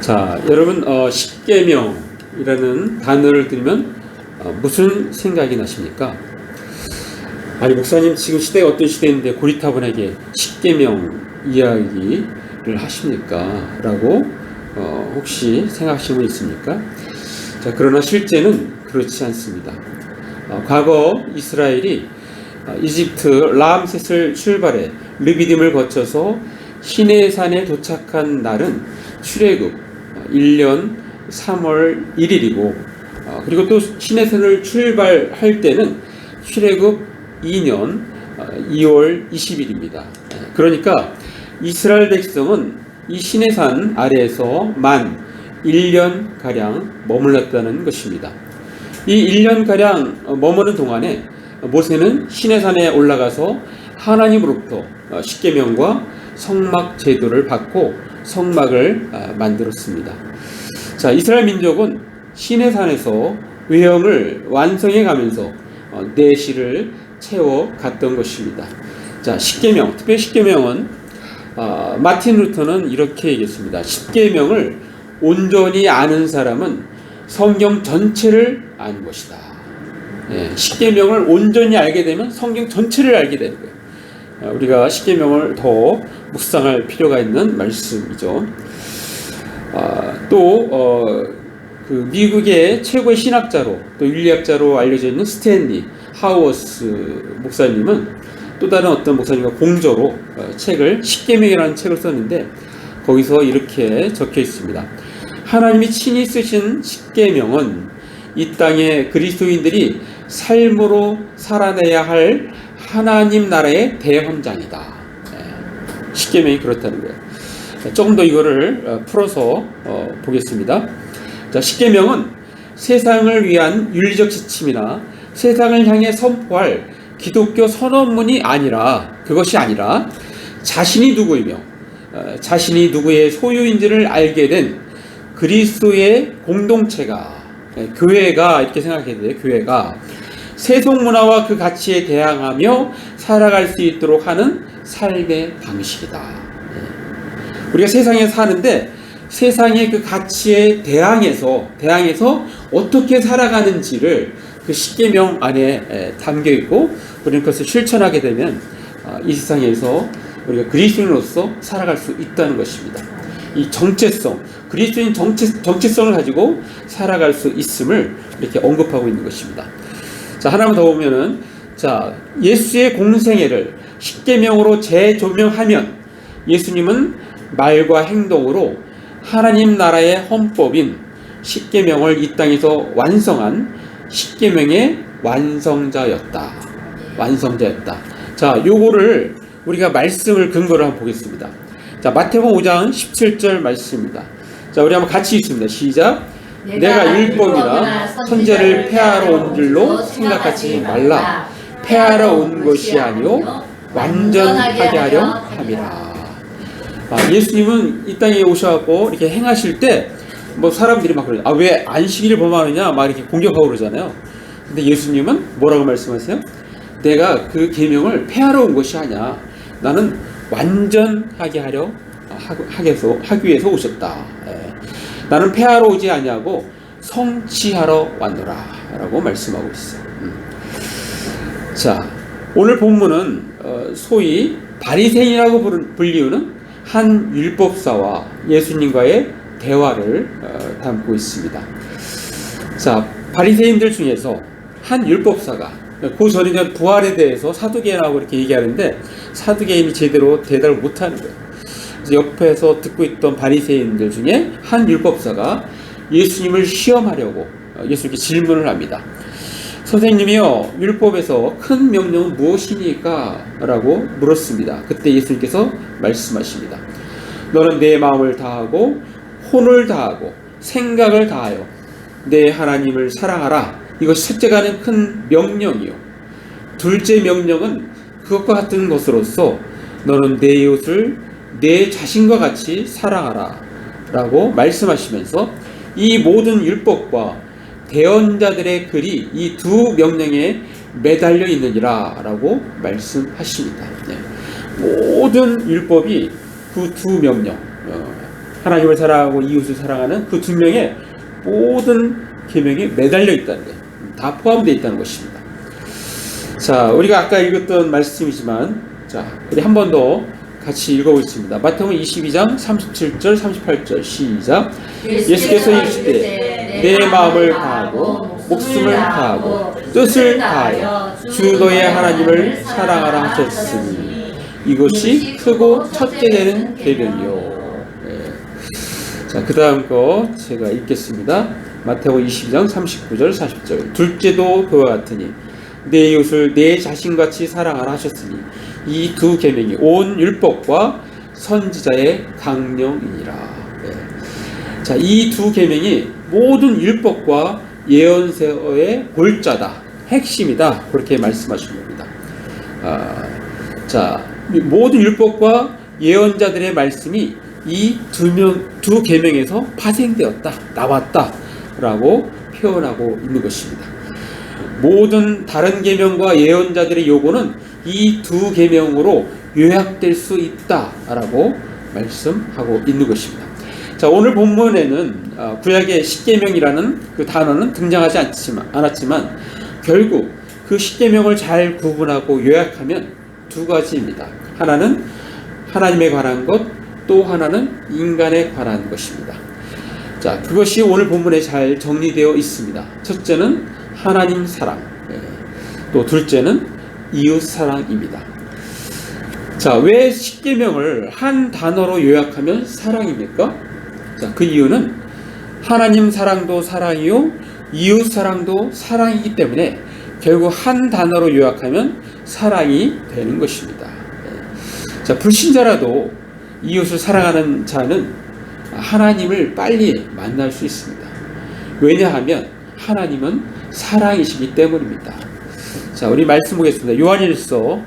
자, 여러분, 십계명이라는 단어를 들으면 무슨 생각이 나십니까? 아니, 목사님, 지금 시대가 어떤 시대인데 고리타분하게 십계명 이야기를 하십니까? 라고 혹시 생각하시는 분 있습니까? 자, 그러나 실제는 그렇지 않습니다. 과거 이스라엘이 이집트 라암셋을 출발해 르비딤을 거쳐서 시내산에 도착한 날은 출애굽 1년 3월 1일이고 그리고 또 시내산을 출발할 때는 출애굽 2년 2월 20일입니다. 그러니까 이스라엘 백성은 이 시내산 아래에서 만 1년가량 머물렀다는 것입니다. 이 1년가량 머무는 동안에 모세는 시내산에 올라가서 하나님으로부터 십계명과 성막 제도를 받고 성막을 만들었습니다. 자, 이스라엘 민족은 시내산에서 외형을 완성해 가면서 내실을 채워 갔던 것입니다. 자, 십계명, 특별히 십계명은 마틴 루터는 이렇게 얘기했습니다. 십계명을 온전히 아는 사람은 성경 전체를 아는 것이다. 십계명을 온전히 알게 되면 성경 전체를 알게 되는 거예요. 우리가 십계명을 더 묵상할 필요가 있는 말씀이죠. 그 미국의 최고의 신학자로 또 윤리학자로 알려져 있는 스탠리 하우어스 목사님은 또 다른 어떤 목사님과 공저로 책을 십계명이라는 책을 썼는데 거기서 이렇게 적혀 있습니다. 하나님이 친히 쓰신 십계명은 이 땅의 그리스도인들이 삶으로 살아내야 할 하나님 나라의 대헌장이다. 십계명이 그렇다는 거예요. 조금 더 이거를 풀어서 보겠습니다. 자, 십계명은 세상을 위한 윤리적 지침이나 세상을 향해 선포할 기독교 선언문이 아니라 그것이 아니라 자신이 누구이며 자신이 누구의 소유인지를 알게 된 그리스도의 공동체가 교회가 이렇게 생각해야 돼요. 교회가 세속 문화와 그 가치에 대항하며 살아갈 수 있도록 하는 삶의 방식이다. 우리가 세상에 사는데 세상의 그 가치에 대항해서 어떻게 살아가는지를 그 십계명 안에 담겨 있고 우리는 그것을 실천하게 되면 이 세상에서 우리가 그리스도인으로서 살아갈 수 있다는 것입니다. 이 정체성, 그리스도인 정체성을 가지고 살아갈 수 있음을 이렇게 언급하고 있는 것입니다. 자, 하나만 더 보면은, 자, 예수의 공생애를 십계명으로 재조명하면 예수님은 말과 행동으로 하나님 나라의 헌법인 십계명을 이 땅에서 완성한 십계명의 완성자였다. 자, 요거를 우리가 말씀을 근거로 한번 보겠습니다. 자, 마태복음 5장 17절 말씀입니다. 자, 우리 한번 같이 읽습니다. 시작. 내가 율법이나 선제를 폐하러 온 줄로 생각하지 말라. 폐하러 온 것이 아니요 완전하게 하려 함이라. 예수님은 이 땅에 오셔갖고 이렇게 행하실 때 뭐 사람들이 막 그래요. 왜 안식일을 범하느냐 막 이렇게 공격하고 그러잖아요. 근데 예수님은 뭐라고 말씀하세요? 내가 그 계명을 폐하러 온 것이 아니야. 나는 완전하게 하기 위해서 오셨다. 나는 폐하러 오지 아니하고 성취하러 왔노라 라고 말씀하고 있어요. 자, 오늘 본문은 소위 바리새인이라고 불리우는 한 율법사와 예수님과의 대화를 담고 있습니다. 자, 바리새인들 중에서 한 율법사가 그 전에 부활에 대해서 사두개인하고 이렇게 얘기하는데 사두개인이 제대로 대답을 못하는 거예요. 그래서 옆에서 듣고 있던 바리새인들 중에 한 율법사가 예수님을 시험하려고 예수님께 질문을 합니다. 선생님이요, 율법에서 큰 명령은 무엇이니까? 라고 물었습니다. 그때 예수님께서 말씀하십니다. 너는 내 마음을 다하고 혼을 다하고 생각을 다하여 내 하나님을 사랑하라. 이것이 첫째가 하는 큰 명령이요. 둘째 명령은 그것과 같은 것으로서 너는 내 이웃을 내 자신과 같이 사랑하라 라고 말씀하시면서 이 모든 율법과 대언자들의 글이 이 두 명령에 매달려 있느니라 라고 말씀하십니다. 모든 율법이 그 두 명령 하나님을 사랑하고 이웃을 사랑하는 그 두 명의 모든 계명이 매달려 있다는 거예요. 다 포함되어 있다는 것입니다. 자, 우리가 아까 읽었던 말씀이지만, 자, 우리 한 번 더 같이 읽어보겠습니다. 마태복음 22장 37절 38절 시작. 예수께서 이르시되 내 마음을 다하고 목숨을 다하고 뜻을 다하여 주 너의 하나님을 사랑하라 하셨으니 이것이 크고 첫째 되는 계명이요. 자, 그 다음 거 제가 읽겠습니다. 마태복음 22장 39절 40절. 둘째도 그와 같으니 내 이웃을 내 자신같이 사랑하라 하셨으니 이 두 계명이 온 율법과 선지자의 강령이니라. 자, 이 두 계명이 모든 율법과 예언서의 골자다, 핵심이다, 그렇게 말씀하신 겁니다. 자, 모든 율법과 예언자들의 말씀이 이 두 계명에서 파생되었다, 나왔다라고 표현하고 있는 것입니다. 모든 다른 계명과 예언자들의 요구는 이 두 계명으로 요약될 수 있다라고 말씀하고 있는 것입니다. 자, 오늘 본문에는 구약의 십계명이라는 그 단어는 등장하지 않았지만 결국 그 십계명을 잘 구분하고 요약하면 두 가지입니다. 하나는 하나님에 관한 것, 또 하나는 인간에 관한 것입니다. 자, 그것이 오늘 본문에 잘 정리되어 있습니다. 첫째는 하나님 사랑, 또 둘째는 이웃 사랑입니다. 자, 왜 십계명을 한 단어로 요약하면 사랑입니까? 자, 그 이유는 하나님 사랑도 사랑이요 이웃 사랑도 사랑이기 때문에 결국 한 단어로 요약하면 사랑이 되는 것입니다. 자, 불신자라도 이웃을 사랑하는 자는 하나님을 빨리 만날 수 있습니다. 왜냐하면 하나님은 사랑이시기 때문입니다. 자, 우리 말씀 보겠습니다. 요한일서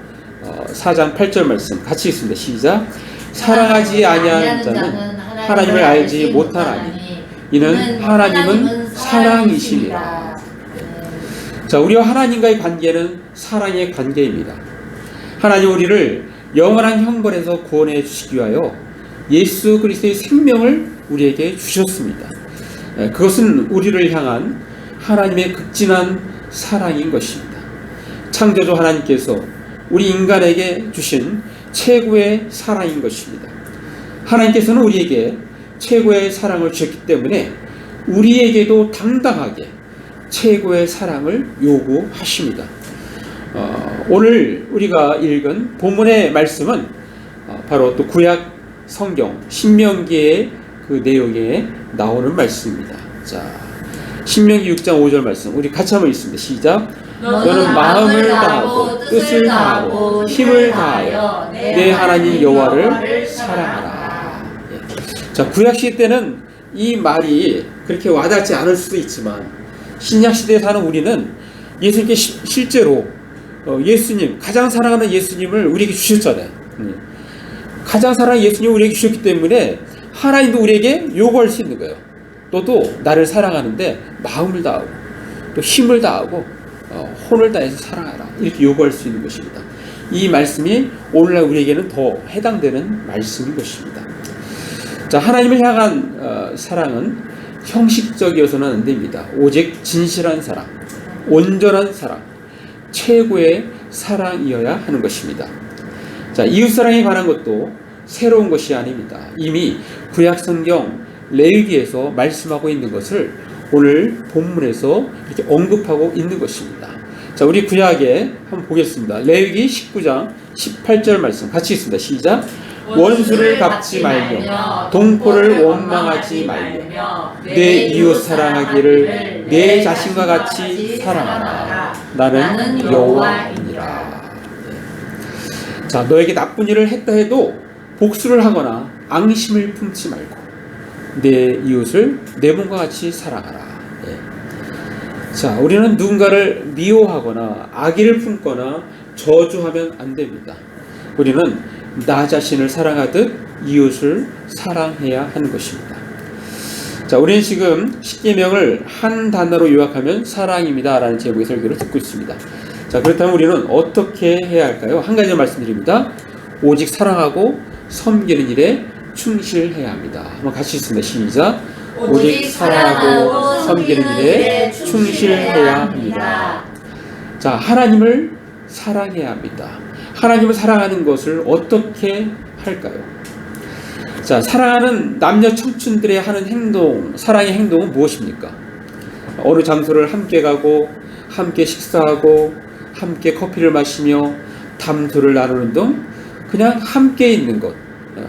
4장 8절 말씀 같이 읽습니다. 시작. 사랑하지 아니하는 자는 하나님을 알지 못하나니 이는 하나님은 사랑이심이라. 자, 우리와 하나님과의 관계는 사랑의 관계입니다. 하나님 우리를 영원한 형벌에서 구원해 주시기 위하여 예수 그리스도의 생명을 우리에게 주셨습니다. 그것은 우리를 향한 하나님의 극진한 사랑인 것입니다. 창조주 하나님께서 우리 인간에게 주신 최고의 사랑인 것입니다. 하나님께서는 우리에게 최고의 사랑을 주셨기 때문에 우리에게도 당당하게 최고의 사랑을 요구하십니다. 오늘 우리가 읽은 본문의 말씀은 바로 또 구약 성경 신명기의 그 내용에 나오는 말씀입니다. 자, 신명기 6장 5절 말씀 우리 같이 한번 읽습니다. 시작. 너는 마음을 다하고 뜻을 다하고 힘을 다하여 내 하나님 여호와를 사랑하라. 자, 구약 시대 때는 이 말이 그렇게 와닿지 않을 수도 있지만 신약 시대에 사는 우리는 예수님께 실제로 예수님, 가장 사랑하는 예수님을 우리에게 주셨잖아요. 가장 사랑하는 예수님을 우리에게 주셨기 때문에 하나님도 우리에게 요구할 수 있는 거예요. 너도 나를 사랑하는데 마음을 다하고 또 힘을 다하고 혼을 다해서 사랑하라, 이렇게 요구할 수 있는 것입니다. 이 말씀이 오늘날 우리에게는 더 해당되는 말씀인 것입니다. 자, 하나님을 향한 사랑은 형식적이어서는 안 됩니다. 오직 진실한 사랑, 온전한 사랑, 최고의 사랑이어야 하는 것입니다. 자, 이웃사랑에 관한 것도 새로운 것이 아닙니다. 이미 구약 성경 레위기에서 말씀하고 있는 것을 오늘 본문에서 이렇게 언급하고 있는 것입니다. 자, 우리 구약에 한번 보겠습니다. 레위기 19장 18절 말씀 같이 읽습니다. 시작. 원수를 갚지 말며 동포를 원망하지 말며 내 이웃 사랑하기를 내 자신과 같이 사랑하라. 나는 여호와이니라. 자, 너에게 나쁜 일을 했다 해도 복수를 하거나 앙심을 품지 말고 내 이웃을 내 몸과 같이 사랑하라. 자, 우리는 누군가를 미워하거나 악의를 품거나 저주하면 안 됩니다. 우리는 나 자신을 사랑하듯 이웃을 사랑해야 하는 것입니다. 자, 우리는 지금 십계명을 한 단어로 요약하면 사랑입니다 라는 제목의 설교를 듣고 있습니다. 자, 그렇다면 우리는 어떻게 해야 할까요? 한 가지 말씀드립니다. 오직 사랑하고 섬기는 일에 충실해야 합니다. 한번 같이 읽습니다. 시작. 오직 사랑하고 섬기는 일에 충실해야 합니다. 자, 하나님을 사랑해야 합니다. 하나님을 사랑하는 것을 어떻게 할까요? 자, 사랑하는 남녀 청춘들의 하는 행동, 사랑의 행동은 무엇입니까? 어느 장소를 함께 가고, 함께 식사하고, 함께 커피를 마시며 담소를 나누는 등 그냥 함께 있는 것,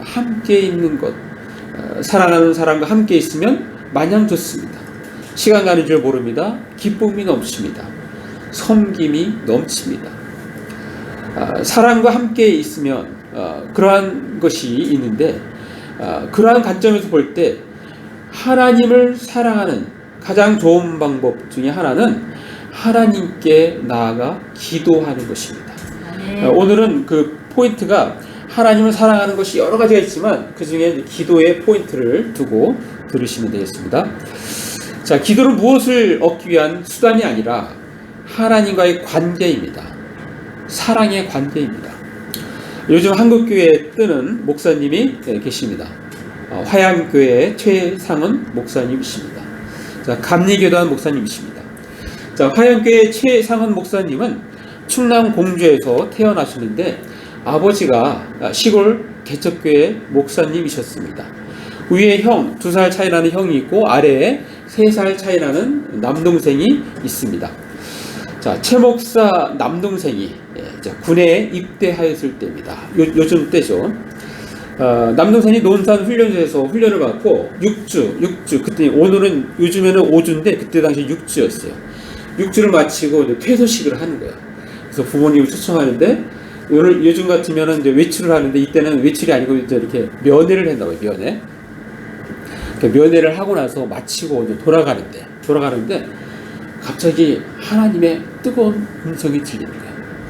함께 있는 것, 사랑하는 사람과 함께 있으면 마냥 좋습니다. 시간 가는 줄 모릅니다. 기쁨이 넘칩니다. 섬김이 넘칩니다. 사랑과 함께 있으면 그러한 것이 있는데, 그러한 관점에서 볼 때 하나님을 사랑하는 가장 좋은 방법 중에 하나는 하나님께 나아가 기도하는 것입니다. 오늘은 그 포인트가 하나님을 사랑하는 것이 여러 가지가 있지만 그 중에 기도의 포인트를 두고 들으시면 되겠습니다. 자, 기도는 무엇을 얻기 위한 수단이 아니라 하나님과의 관계입니다. 사랑의 관계입니다. 요즘 한국교회에 뜨는 목사님이 계십니다. 화양교회 최상은 목사님이십니다. 자, 감리교단 목사님이십니다. 자, 화양교회 최상은 목사님은 충남 공주에서 태어나셨는데 아버지가 시골 개척교회 목사님이셨습니다. 위에 형, 2살 차이 나는 형이 있고 아래에 3살 차이 나는 남동생이 있습니다. 자, 최 목사 남동생이 군에 입대하였을 때입니다. 요즘 때죠. 남동생이 논산 훈련소에서 훈련을 받고 6주, 그때 오늘은 요즘에는 5주인데 그때 당시 6주였어요. 6주를 마치고 이제 퇴소식을 하는 거예요. 그래서 부모님을 초청하는데 오늘 요즘 같으면은 이제 외출을 하는데 이때는 외출이 아니고 이제 이렇게 면회를 했나 봐요. 면회를 하고 나서 마치고 이제 돌아가는데 갑자기 하나님의 뜨거운 음성이 들리는 거예요.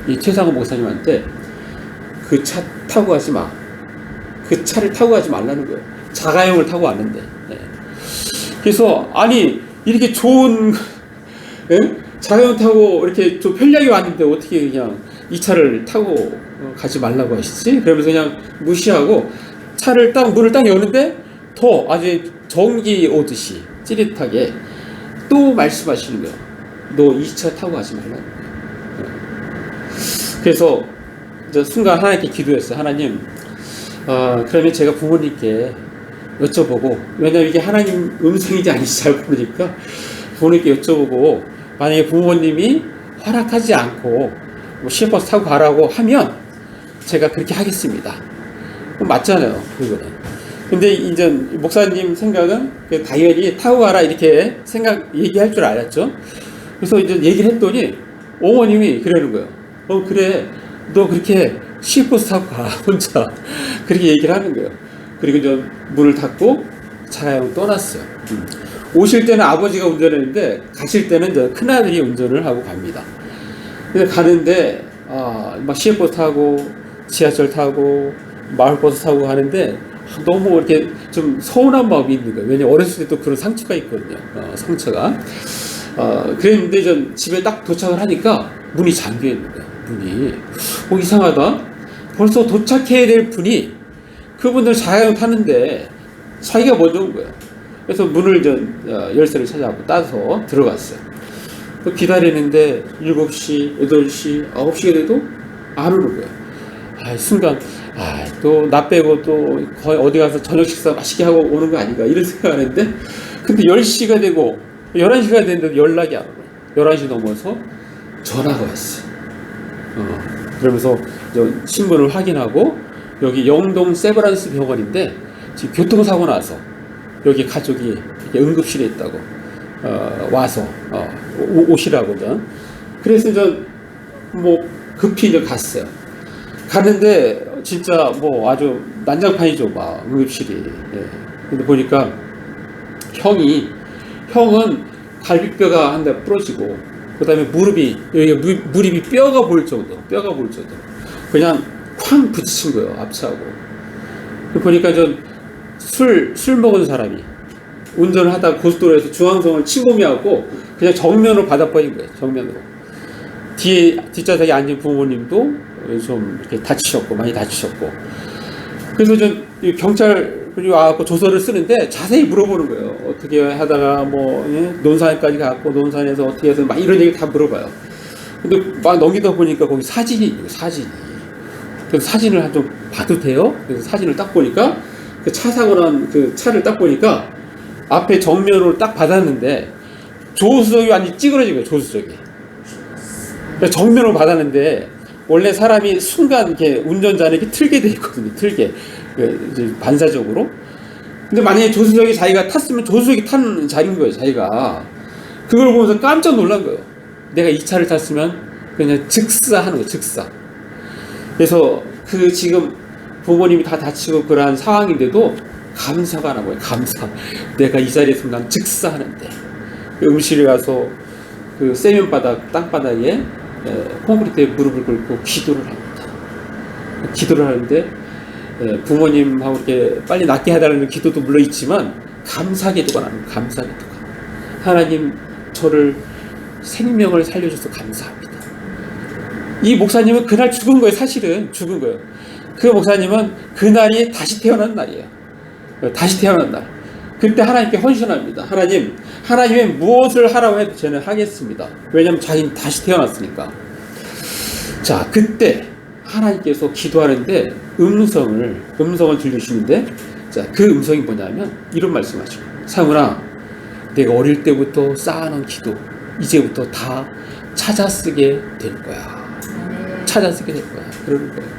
이 최상호 목사님한테 그 차 타고 가지 마. 그 차를 타고 가지 말라는 거예요. 자가용을 타고 왔는데. 그래서 아니 이렇게 좋은 자가용 타고 이렇게 좀 편리하게 왔는데 어떻게 그냥 이 차를 타고 가지 말라고 하시지? 그러면서 그냥 무시하고 차를 문을 딱 여는데 더 아주 전기 오듯이 찌릿하게 또 말씀하시는 거예요. 너 이 차 타고 가지 말라는 거예요. 그래서 이제 순간 하나님께 기도했어요. 하나님, 그러면 제가 부모님께 여쭤보고, 왜냐면 이게 하나님 음성인지 아닌지 잘 모르니까 부모님께 여쭤보고, 만약에 부모님이 허락하지 않고 시외버스 타고 가라고 하면 제가 그렇게 하겠습니다. 맞잖아요, 그거는. 근데 이제 목사님 생각은 당연히 타고 가라 이렇게 얘기할 줄 알았죠. 그래서 이제 얘기를 했더니 어머님이 그러는 거예요. 그래, 너 그렇게 시외버스 타고 가 혼자 그렇게 얘기를 하는 거예요. 그리고 이제 문을 닫고 차량을 떠났어요. 오실 때는 아버지가 운전했는데 가실 때는 이제 큰아들이 운전을 하고 갑니다. 그래서 가는데 막 시외버스 타고 지하철 타고 마을버스 타고 가는데 너무 이렇게 좀 서운한 마음이 있는 거예요. 왜냐면 어렸을 때 또 그런 상처가 있거든요. 상처가. 그랬는데 전 집에 딱 도착을 하니까 문이 잠겨 있는 거예요. 문이. 이상하다. 벌써 도착해야 될 분이 그분들 자가용 타는데 자기가 먼저 온 거예요. 그래서 문을 열쇠를 찾아서 따서 들어갔어요. 기다리는데 7시, 8시, 9시가 돼도 안 오는 거예요. 순간 또 나 빼고 또 거의 어디 가서 저녁 식사 맛있게 하고 오는 거 아닌가 이런 생각하는데 근데 10시가 되고 11시가 됐는데 연락이 안 오고 11시 넘어서 전화가 왔어요. 그러면서 신분을 확인하고 여기 영동 세브란스 병원인데 지금 교통사고 나서 여기 가족이 응급실에 있다고 와서 오시라고. 그래서 급히 갔어요. 갔는데 진짜 아주 난장판이죠, 막 응급실이. 근데 보니까 형은 갈비뼈가 한 대 부러지고 그다음에 무릎이 뼈가 보일 정도 그냥 쾅 부딪힌 거예요, 앞차하고. 보니까 술 먹은 사람이 운전을 하다가 고속도로에서 중앙선을 침범해하고 그냥 정면으로 받아버린 거예요, 정면으로. 뒷좌석에 앉은 부모님도 좀 이렇게 많이 다치셨고. 그래서 경찰 그리고 와갖고 조서를 쓰는데 자세히 물어보는 거예요. 어떻게 하다가 뭐 논산까지 가고 논산에서 어떻게 해서 막 이런 얘기 다 물어봐요. 근데 막 넘기다 보니까 거기 사진이 있는 사진이. 그래서 사진을 한 좀 봐도 돼요? 그래서 사진을 딱 보니까 그 차 사고 난 그 차를 딱 보니까 앞에 정면으로 딱 받았는데 조수석이 완전히 찌그러진 거예요. 조수석이. 그러니까 정면으로 받았는데 원래 사람이 순간 이렇게 운전자는 이렇게 틀게 돼 있거든요. 틀게. 이제 반사적으로. 근데 만약에 조수석이 자기가 탔으면 조수석이 탄 자리인 거예요. 자기가. 그걸 보면서 깜짝 놀란 거예요. 내가 이 차를 탔으면 그냥 즉사하는 거예요. 즉사. 그래서 그 지금 부모님이 다 다치고 그러한 상황인데도 감사가 나고요. 감사. 내가 이 자리에 있으면 난 즉사하는데. 음실에 가서 그 세면바닥 땅바닥에 콘크리트에 무릎을 꿇고 기도를 합니다. 기도를 하는데 부모님하고 이렇게 빨리 낫게 해달라는 기도도 물론 있지만 감사 기도가 나는 감사 기도가. 하나님 저를 생명을 살려줘서 감사합니다. 이 목사님은 그날 죽은 거예요. 사실은 죽은 거예요. 그 목사님은 그날이 다시 태어난 날이에요. 다시 태어난 날. 그때 하나님께 헌신합니다. 하나님의 무엇을 하라고 해도 저는 하겠습니다. 왜냐하면 자기는 다시 태어났으니까. 자, 그때 하나님께서 기도하는데 음성을 들려주시는데, 자, 그 음성이 뭐냐면 이런 말씀하시고, 사무라, 내가 어릴 때부터 쌓아놓은 기도 이제부터 다 찾아 쓰게 될 거야. 찾아 쓰게 될 거야. 그러는 거예요.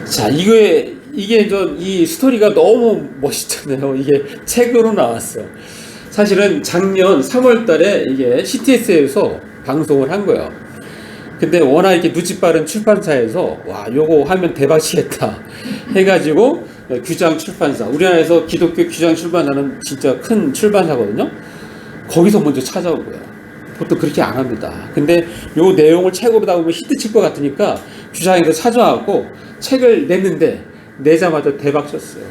자, 이게 이 스토리가 너무 멋있잖아요. 이게 책으로 나왔어요. 사실은 작년 3월 달에 이게 CTS에서 방송을 한 거예요. 근데 워낙 이렇게 눈치 빠른 출판사에서 와, 요거 하면 대박이겠다 해가지고 규장 출판사, 우리나라에서 기독교 규장 출판사는 진짜 큰 출판사거든요. 거기서 먼저 찾아온 거예요. 보통 그렇게 안 합니다. 근데 요 내용을 책으로 다 보면 히트 칠 것 같으니까 규장에서 찾아왔고 책을 냈는데 내자마자 대박 쳤어요.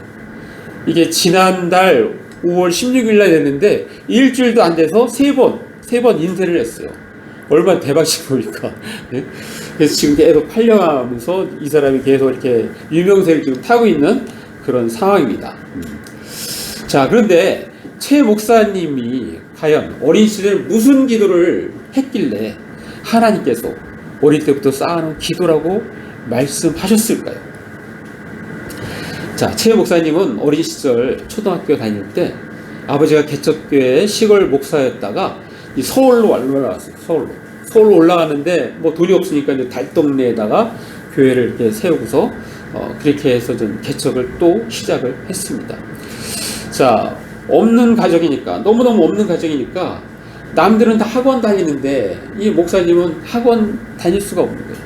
이게 지난달 5월 16일 날 냈는데 일주일도 안 돼서 세 번 인쇄를 했어요. 얼마나 대박인 겁니까? 네? 그래서 지금 계속 팔려가면서 이 사람이 계속 이렇게 유명세를 지금 타고 있는 그런 상황입니다. 자, 그런데 최 목사님이 과연 어린 시절 무슨 기도를 했길래 하나님께서 어릴 때부터 쌓아놓은 기도라고 말씀하셨을까요? 자, 최 목사님은 어린 시절 초등학교 다닐 때 아버지가 개척교회 시골 목사였다가 서울로 올라갔어요. 서울로 올라가는데 뭐 돈이 없으니까 이제 달동네에다가 교회를 이렇게 세우고서 그렇게 해서 좀 개척을 또 시작을 했습니다. 자, 없는 가정이니까, 너무너무 없는 가정이니까 남들은 다 학원 다니는데 이 목사님은 학원 다닐 수가 없는 거예요.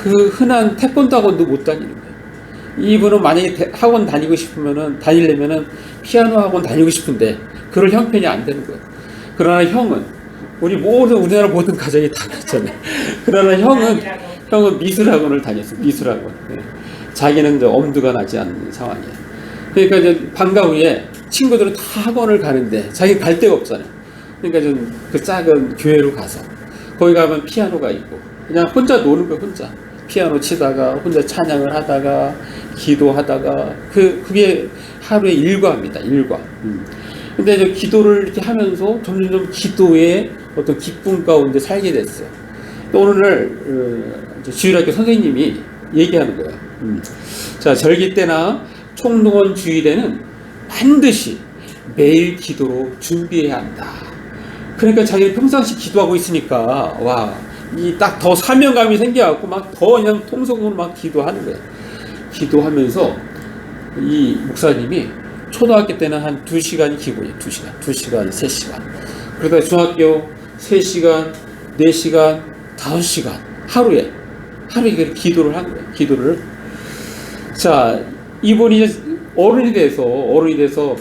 그 흔한 태권도 학원도 못 다니는 거예요. 이분은 만약에 학원 다니려면은 피아노 학원 다니고 싶은데 그럴 형편이 안 되는 거예요. 그러나 형은 우리나라 모든 가정이 다 그렇잖아요. 그러나 형은 미술학원을 다녔어요. 미술학원. 네. 자기는 이제 엄두가 나지 않는 상황이에요. 그러니까 이제 방과 후에 친구들은 다 학원을 가는데 자기는 갈 데가 없잖아요. 그러니까 좀 그 작은 교회로 가서 거기 가면 피아노가 있고 그냥 혼자 노는 거예요. 혼자 피아노 치다가 혼자 찬양을 하다가 기도하다가 그게 하루의 일과입니다. 일과. 근데 이제 기도를 이렇게 하면서 점점 기도의 어떤 기쁨 가운데 살게 됐어요. 또 오늘 주일학교 선생님이 얘기하는 거예요. 자, 절기 때나 총동원 주일에는 반드시 매일 기도로 준비해야 한다. 그러니까 자기는 평상시 기도하고 있으니까 와, 이 딱 더 사명감이 생겨갖고 막 더 그냥 통성으로 막 기도하는 거예요. 기도하면서 이 목사님이 초등학교 때는 한 2시간이 기본이에요. 2시간, 3시간. 그러다 중학교 3시간, 4시간, 5시간 하루에 기도를 한 거예요. 기도를. 자, 이분이 이제 어른이 돼서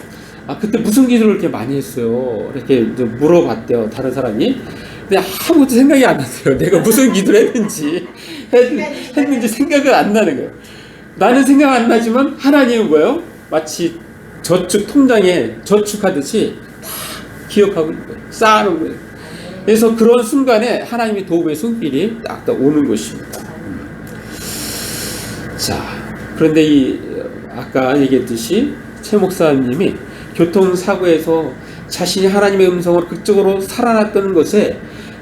그때 무슨 기도를 이렇게 많이 했어요. 이렇게 이제 물어봤대요. 다른 사람이. 근데 아무것도 생각이 안 나세요. 내가 무슨 기도를 했는지 생각은 안 나는 거예요. 나는 생각 안 나지만 하나님은 뭐예요? 마치 저축 통장에 저축하듯이 다 기억하고 있는 거예요. 쌓아놓은 거예요. 그래서 그런 순간에 하나님의 도움의 손길이 딱 오는 것입니다. 자, 그런데 이 아까 얘기했듯이 최 목사님이 교통사고에서 자신이 하나님의 음성으로 극적으로 살아났던 것에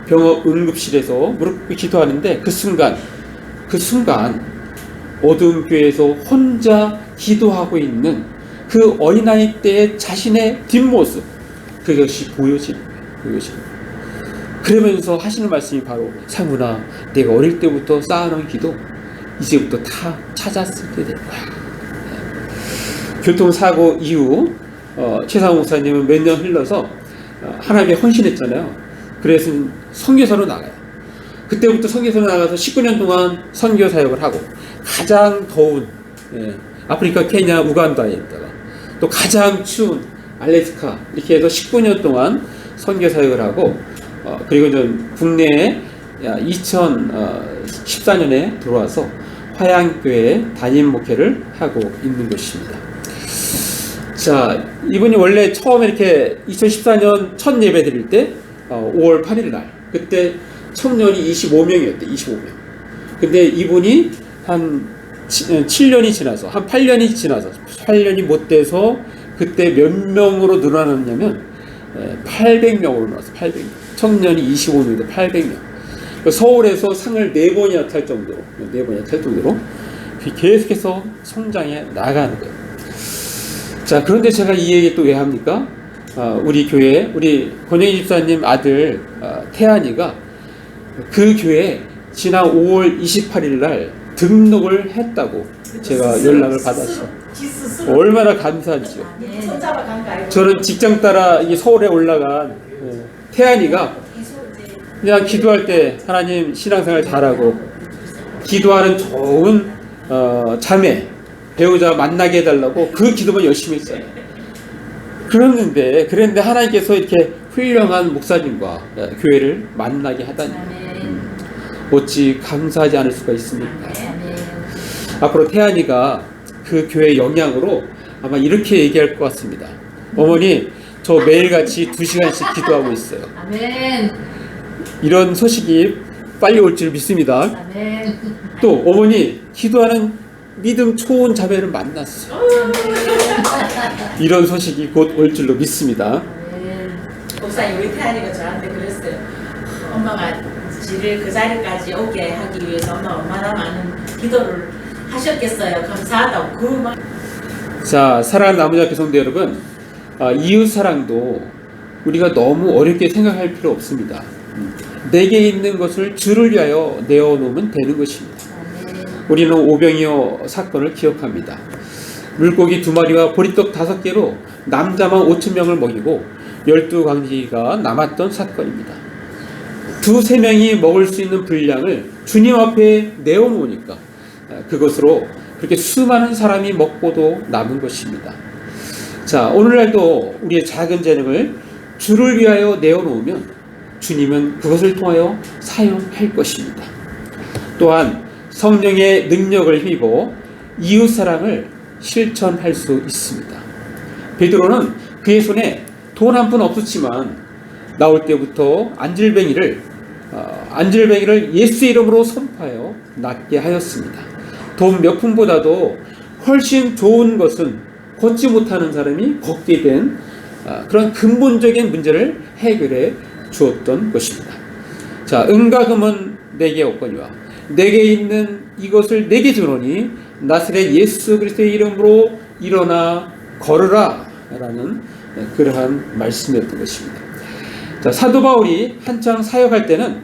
병원 응급실에서 무릎 꿇고 기도하는데 그 순간 어두운 교회에서 혼자 기도하고 있는 그 어린아이 때의 자신의 뒷모습, 그것이 보여지는 거예요. 그러면서 하시는 말씀이 바로 상훈아, 내가 어릴 때부터 쌓아놓은 기도 이제부터 다 찾았을 때 될 거야. 교통사고 이후 최상훈 목사님은 몇 년 흘러서 하나님께 헌신했잖아요. 그래서 선교사로 나가요. 그때부터 선교사로 나가서 19년 동안 선교 사역을 하고 가장 더운 아프리카, 케냐, 우간다에 있다가 또 가장 추운 알래스카 이렇게 해서 19년 동안 선교 사역을 하고 그리고 이제 국내에 2014년에 들어와서 화양교회 담임 목회를 하고 있는 것입니다. 자, 이분이 원래 처음에 이렇게 2014년 첫 예배 드릴 때 5월 8일 날 그때 청년이 25명이었대. 25명. 근데 이분이 한 7년이 지나서 한 8년이 지나서 8년이 못 돼서 그때 몇 명으로 늘어났냐면 800명으로 늘어났어. 800명. 청년이 25명인데 800명. 서울에서 상을 4번이나 탈 정도로 계속해서 성장해 나가는 거예요. 자, 그런데 제가 이 얘기 또 왜 합니까? 우리 교회, 우리 권영희 집사님 아들 태안이가 그 교회에 지난 5월 28일 날 등록을 했다고 제가 연락을 받았어요. 얼마나 감사하죠. 저는 직장 따라 이게 서울에 올라간 태안이가 그냥 기도할 때 하나님 신앙생활 잘하고 기도하는 좋은 자매 배우자 만나게 해달라고 그 기도만 열심히 했어요. 그랬는데 하나님께서 이렇게 훌륭한 목사님과 교회를 만나게 하다니 어찌 감사하지 않을 수가 있습니까? 앞으로 태안이가 그 교회 영향으로 아마 이렇게 얘기할 것 같습니다. 어머니, 저 매일같이 2시간씩 기도하고 있어요. 아멘. 이런 소식이 빨리 올 줄 믿습니다. 아멘. 또 어머니, 기도하는 믿음 좋은 자매를 만났어요. 이런 소식이 곧 올 줄로 믿습니다. 목사님, 우리 태안이가 저한테 그랬어요. 엄마가 지를 그 자리까지 오게 하기 위해서 엄마가 얼마나 많은 기도를 하셨겠어요. 감사하다고. 자, 사랑하는 나무자교 성도 여러분, 이웃 사랑도 우리가 너무 어렵게 생각할 필요 없습니다. 내게 있는 것을 주를 위하여 내어놓으면 되는 것입니다. 우리는 오병이어 사건을 기억합니다. 물고기 2마리와 보리떡 5개로 남자만 5,000명을 먹이고 12광지가 남았던 사건입니다. 2-3명이 먹을 수 있는 분량을 주님 앞에 내어놓으니까 그것으로 그렇게 수많은 사람이 먹고도 남은 것입니다. 자, 오늘날도 우리의 작은 재능을 주를 위하여 내어놓으면 주님은 그것을 통하여 사용할 것입니다. 또한 성령의 능력을 힘입어 이웃사랑을 실천할 수 있습니다. 베드로는 그의 손에 돈 한 푼 없었지만 나올 때부터 안질뱅이를 예수의 이름으로 선포하여 낫게 하였습니다. 돈 몇 푼보다도 훨씬 좋은 것은 걷지 못하는 사람이 걷게 된 그런 근본적인 문제를 해결해 주었던 것입니다. 자, 은과 금은 내게 없거니와 내게 있는 이것을 내게 주노니 나사렛 예수 그리스도의 이름으로 일어나 걸으라 라는 그러한 말씀이었던 것입니다. 자, 사도 바울이 한창 사역할 때는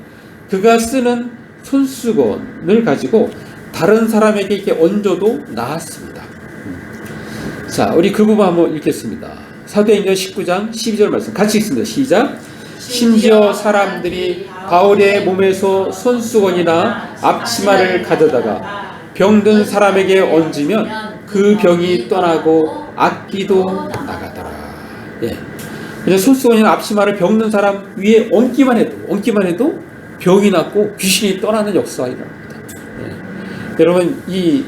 그가 쓰는 손수건을 가지고 다른 사람에게 이렇게 얹어도 나았습니다. 자, 우리 그 부분 한번 읽겠습니다. 사도행전 19장 12절 말씀 같이 읽습니다. 시작. 심지어 사람들이 바울의 몸에서 손수건이나 앞치마를 가져다가 병든 사람에게 얹으면 그 병이 떠나고 악기도 나가더라. 예. 그냥 손수건이나 앞치마를 병든 사람 위에 얹기만 해도 병이 낫고 귀신이 떠나는 역사가 일어납니다. 예. 여러분, 이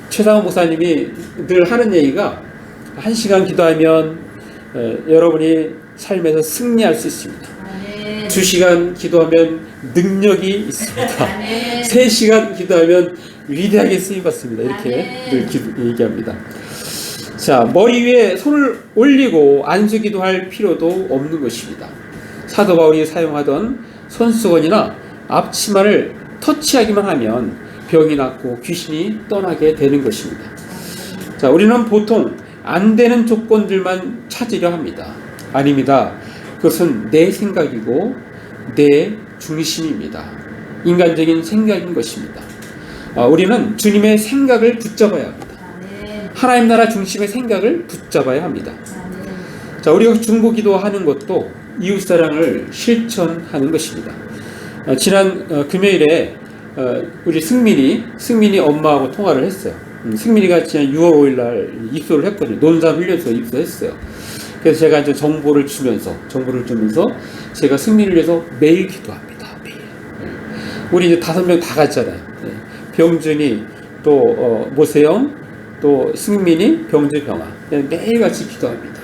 최상훈 목사님이 늘 하는 얘기가 1시간 기도하면 여러분이 삶에서 승리할 수 있습니다. 2시간 기도하면 능력이 있습니다. 3시간 기도하면 위대하게 쓰임받습니다. 이렇게 늘 얘기합니다. 자, 머리 위에 손을 올리고 안수기도 할 필요도 없는 것입니다. 사도 바울이 사용하던 손수건이나 앞치마를 터치하기만 하면 병이 낫고 귀신이 떠나게 되는 것입니다. 자, 우리는 보통 안 되는 조건들만 찾으려 합니다. 아닙니다. 그것은 내 생각이고 내 중심입니다. 인간적인 생각인 것입니다. 우리는 주님의 생각을 붙잡아야 합니다. 하나님 나라 중심의 생각을 붙잡아야 합니다. 자, 우리가 중보기도하는 것도 이웃사랑을 실천하는 것입니다. 지난 금요일에 우리 승민이 엄마하고 통화를 했어요. 승민이가 지난 6월 5일 날 입소를 했거든요. 논산훈련소에 입소했어요. 그래서 제가 이제 정보를 주면서 제가 승민이를 위해서 매일 기도합니다. 매일. 우리 이제 5명 다 갔잖아요. 병준이 또 모세영 또 승민이 병주 병아 매일 같이 기도합니다.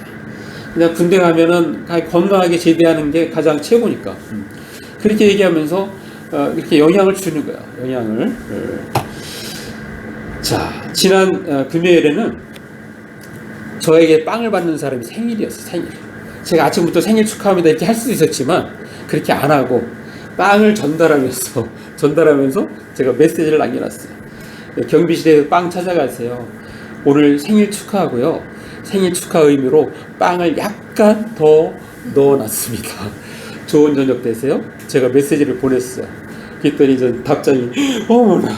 그냥 군대 가면은 건강하게 제대하는 게 가장 최고니까. 그렇게 얘기하면서 이렇게 영향을 주는 거야. 영향을. 자, 지난 금요일에는 저에게 빵을 받는 사람이 생일이었어요. 생일. 제가 아침부터 생일 축하합니다 이렇게 할 수도 있었지만 그렇게 안 하고 빵을 전달하면서 제가 메시지를 남겨놨어요. 경비실에서 빵 찾아가세요. 오늘 생일 축하하고요. 생일 축하 의미로 빵을 약간 더 넣어놨습니다. 좋은 저녁 되세요. 제가 메시지를 보냈어요. 그랬더니 답장이 어머나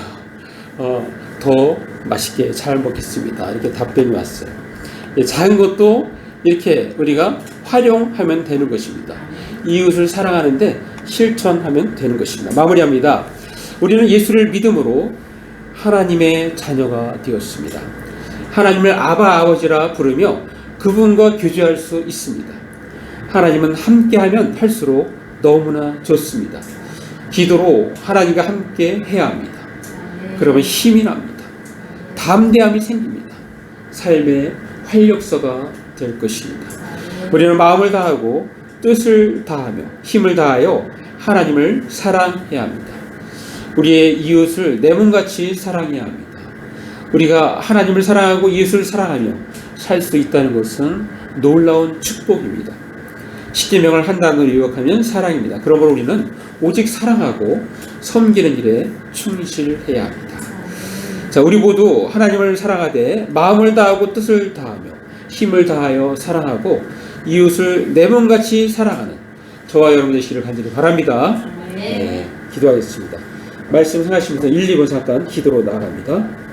더 맛있게 잘 먹겠습니다. 이렇게 답변이 왔어요. 작은 것도 이렇게 우리가 활용하면 되는 것입니다. 이웃을 사랑하는데 실천하면 되는 것입니다. 마무리합니다. 우리는 예수를 믿음으로 하나님의 자녀가 되었습니다. 하나님을 아바 아버지라 부르며 그분과 교제할 수 있습니다. 하나님은 함께하면 할수록 너무나 좋습니다. 기도로 하나님과 함께 해야 합니다. 그러면 힘이 납니다. 담대함이 생깁니다. 삶의 활력소가 될 것입니다. 우리는 마음을 다하고 뜻을 다하며 힘을 다하여 하나님을 사랑해야 합니다. 우리의 이웃을 내 몸같이 사랑해야 합니다. 우리가 하나님을 사랑하고 이웃을 사랑하며 살 수 있다는 것은 놀라운 축복입니다. 십계명을 한 단어로 요약하면 사랑입니다. 그러므로 우리는 오직 사랑하고 섬기는 일에 충실해야 합니다. 자, 우리 모두 하나님을 사랑하되 마음을 다하고 뜻을 다하며 힘을 다하여 사랑하고 이웃을 내 몸같이 사랑하는 저와 여러분 되시기를 간절히 바랍니다. 네, 기도하겠습니다. 말씀 생각하시면서 1, 2번 잠깐 기도로 나아갑니다.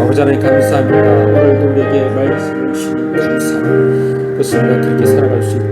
아버지 하나님 감사합니다. 오늘도 우리에게 말씀을 주시니 감사합니다. 그렇습니다. 그렇게 살아갈 수 있도록